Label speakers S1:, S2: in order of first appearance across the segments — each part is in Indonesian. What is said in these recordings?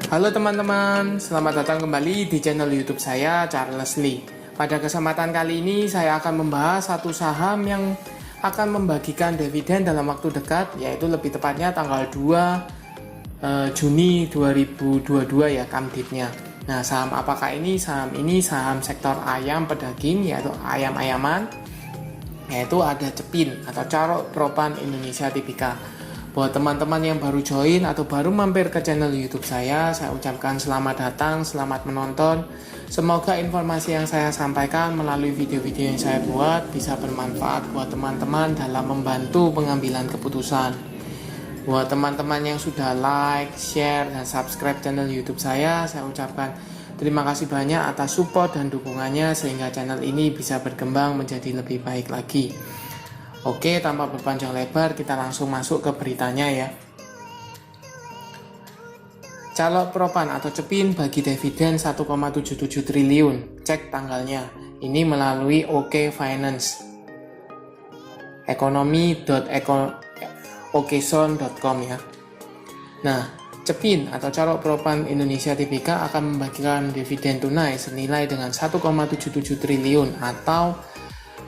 S1: Halo teman-teman, selamat datang kembali di channel YouTube saya, Charles Lee. Pada kesempatan kali ini saya akan membahas satu saham yang akan membagikan dividen dalam waktu dekat, yaitu lebih tepatnya tanggal 2 Juni 2022 ya, kamdipnya. Nah, saham apakah ini? Saham ini saham sektor ayam pedaging, yaitu ayam-ayaman, yaitu ada Cepin atau Carok Propan Indonesia Tbk. Buat teman-teman yang baru join atau baru mampir ke channel YouTube saya ucapkan selamat datang, selamat menonton. Semoga informasi yang saya sampaikan melalui video-video yang saya buat bisa bermanfaat buat teman-teman dalam membantu pengambilan keputusan. Buat teman-teman yang sudah like, share, dan subscribe channel YouTube saya ucapkan terima kasih banyak atas support dan dukungannya sehingga channel ini bisa berkembang menjadi lebih baik lagi. Oke, tanpa berpanjang lebar, kita langsung masuk ke beritanya ya. Carok Propan atau Cepin bagi dividen 1,77 triliun. Cek tanggalnya. Ini melalui OK Finance. ekonomi.okson.com ya. Nah, Cepin atau Carok Propan Indonesia Tbk akan membagikan dividen tunai senilai dengan 1,77 triliun atau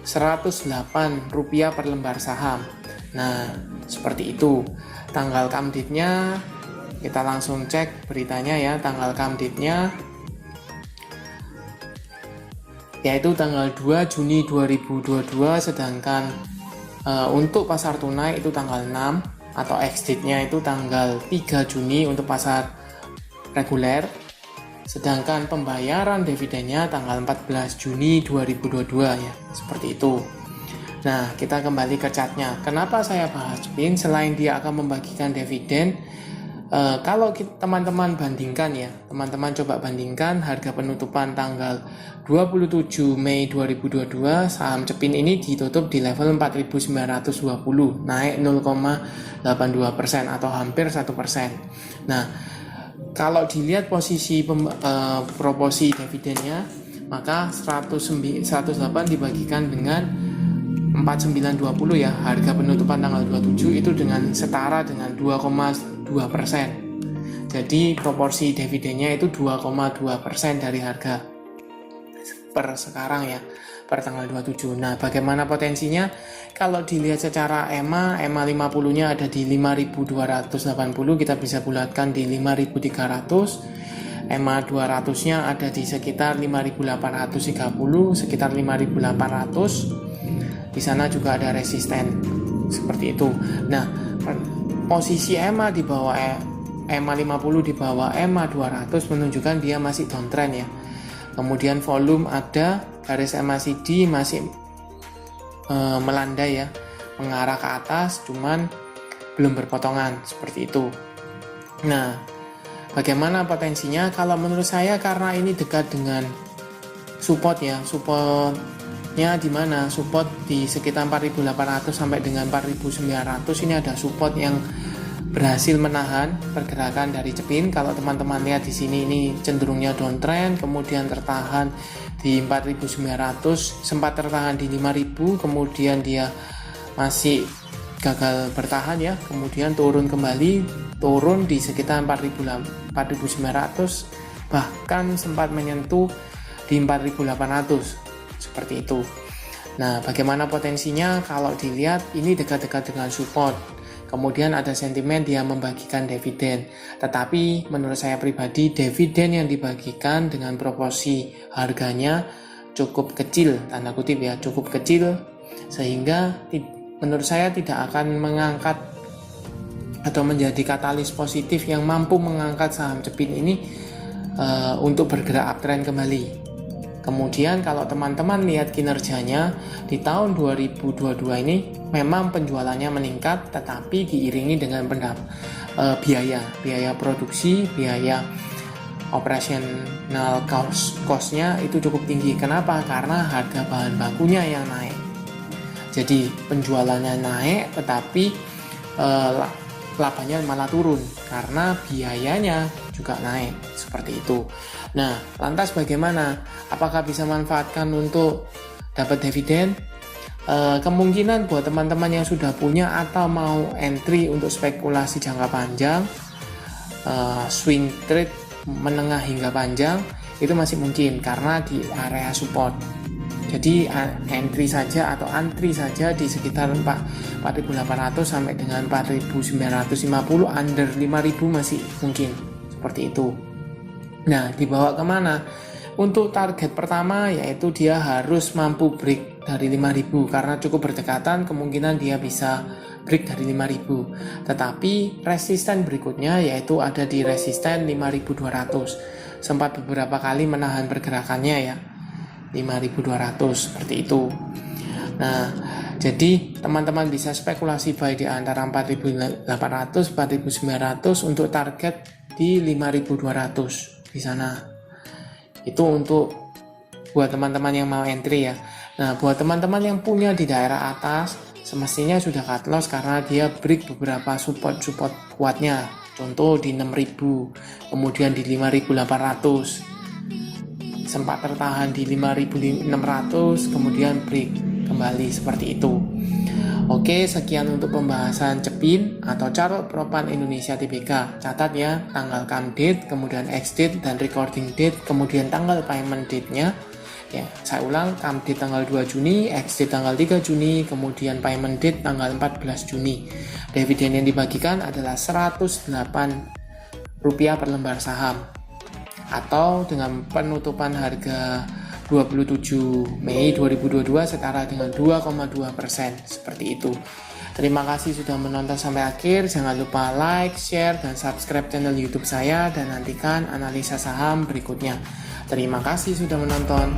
S1: Rp108 per lembar saham. Nah, seperti itu. Tanggal kamdipnya kita langsung cek beritanya ya. Tanggal kamdipnya yaitu tanggal 2 Juni 2022, sedangkan untuk pasar tunai itu tanggal 6 atau ex-date-nya itu tanggal 3 Juni untuk pasar reguler. Sedangkan pembayaran dividennya tanggal 14 Juni 2022 ya, seperti itu. Nah, kita kembali ke chartnya. Kenapa saya bahas Cepin? Selain dia akan membagikan dividen, kalau teman-teman bandingkan ya, teman-teman coba bandingkan harga penutupan tanggal 27 Mei 2022, saham Cepin ini ditutup di level 4.920, naik 0,82% atau hampir 1%. Nah, kalau dilihat posisi proporsi dividennya, maka 108 dibagikan dengan 4920 ya, harga penutupan tanggal 27 itu dengan setara dengan 2,2%. Jadi proporsi dividennya itu 2,2% dari harga per sekarang ya, per tanggal 27. Nah, bagaimana potensinya? Kalau dilihat secara EMA 50-nya ada di 5.280, kita bisa bulatkan di 5.300. EMA 200-nya ada di sekitar 5.830, sekitar 5.800. Di sana juga ada resisten seperti itu. Nah, posisi EMA di bawah EMA 50 di bawah EMA 200 menunjukkan dia masih downtrend ya. Kemudian volume ada, garis MACD masih melandai ya, mengarah ke atas, cuman belum berpotongan seperti itu. Nah, bagaimana potensinya? Kalau menurut saya karena ini dekat dengan support ya, supportnya di mana? Support di sekitar 4.800 sampai dengan 4.900. Ini ada support yang berhasil menahan pergerakan dari Cepin. Kalau teman-teman lihat di sini, ini cenderungnya downtrend, kemudian tertahan di 4.900, sempat tertahan di 5.000, kemudian dia masih gagal bertahan ya, kemudian turun kembali, turun di sekitar 4.900, bahkan sempat menyentuh di 4.800 seperti itu. Nah, bagaimana potensinya? Kalau dilihat ini dekat-dekat dengan support. Kemudian ada sentimen dia membagikan dividen. Tetapi menurut saya pribadi, dividen yang dibagikan dengan proporsi harganya cukup kecil, tanda kutip ya, cukup kecil, sehingga menurut saya tidak akan mengangkat atau menjadi katalis positif yang mampu mengangkat saham Cepin ini untuk bergerak uptrend kembali. Kemudian kalau teman-teman lihat kinerjanya di tahun 2022 ini memang penjualannya meningkat, tetapi diiringi dengan biaya produksi, biaya operational cost-nya itu cukup tinggi. Kenapa? Karena harga bahan bakunya yang naik. Jadi penjualannya naik, tetapi labanya malah turun karena biayanya juga naik, seperti itu. Nah, lantas bagaimana? Apakah bisa manfaatkan untuk dapat dividen? Kemungkinan buat teman-teman yang sudah punya atau mau entry untuk spekulasi jangka panjang, swing trade menengah hingga panjang itu masih mungkin karena di area support. Jadi antri saja di sekitar 4.800 sampai dengan 4.950, under 5.000 masih mungkin seperti itu. Nah, dibawa kemana? Untuk target pertama yaitu dia harus mampu break dari 5.000 karena cukup berdekatan, kemungkinan dia bisa break dari 5.000. Tetapi resisten berikutnya yaitu ada di resisten 5.200. Sempat beberapa kali menahan pergerakannya ya, 5.200 seperti itu. Nah, jadi teman-teman bisa spekulasi buy di antara 4.800 4.900 untuk target di 5.200 di sana. Itu untuk buat teman-teman yang mau entry ya. Nah, buat teman-teman yang punya di daerah atas semestinya sudah cut loss karena dia break beberapa support kuatnya. Contoh di 6.000, kemudian di 5.800. Sempat tertahan di 5.600, kemudian break kembali seperti itu. Oke, sekian untuk pembahasan CEPIN atau Chart Propan Indonesia Tbk. Catat ya, tanggal come date, kemudian ex date dan recording date, kemudian tanggal payment date-nya. Ya, saya ulang, come date tanggal 2 Juni, ex date tanggal 3 Juni, kemudian payment date tanggal 14 Juni. Dividen yang dibagikan adalah Rp108 per lembar saham. Atau dengan penutupan harga 27 Mei 2022 setara dengan 2,2%, seperti itu. Terima kasih sudah menonton sampai akhir. Jangan lupa like, share, dan subscribe channel YouTube saya dan nantikan analisa saham berikutnya. Terima kasih sudah menonton.